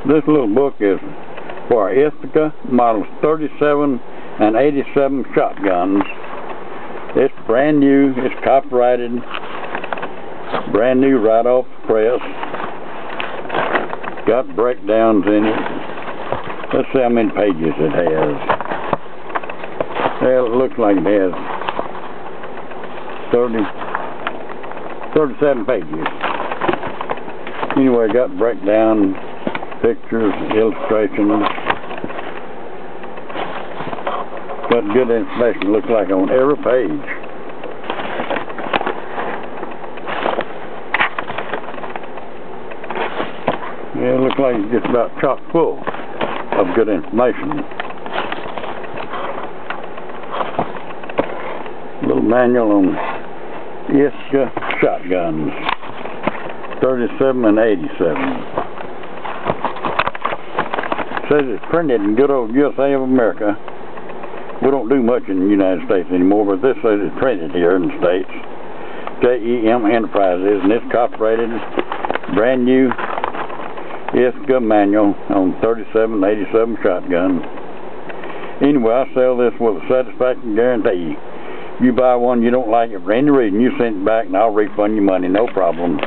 This little book is for Ithaca models 37 and 87 shotguns. It's brand new, it's copyrighted, brand new right off the press. Got breakdowns in it. Let's see how many pages it has. Well, it looks like it has 37 pages. Anyway, got breakdown, pictures, illustrations. Got good information, looks like, on every page. Yeah, it looks like it's just about chock full of good information. Little manual on Ithaca shotguns, 37 and 87. Says it's printed in good old USA of America. We don't do much in the United States anymore, but this says it's printed here in the States. JEM Enterprises, and it's copyrighted, brand new Ithaca manual on 37 and 87 shotgun. Anyway, I sell this with a satisfaction guarantee. If you buy one you don't like it for any reason, you send it back and I'll refund your money, no problem.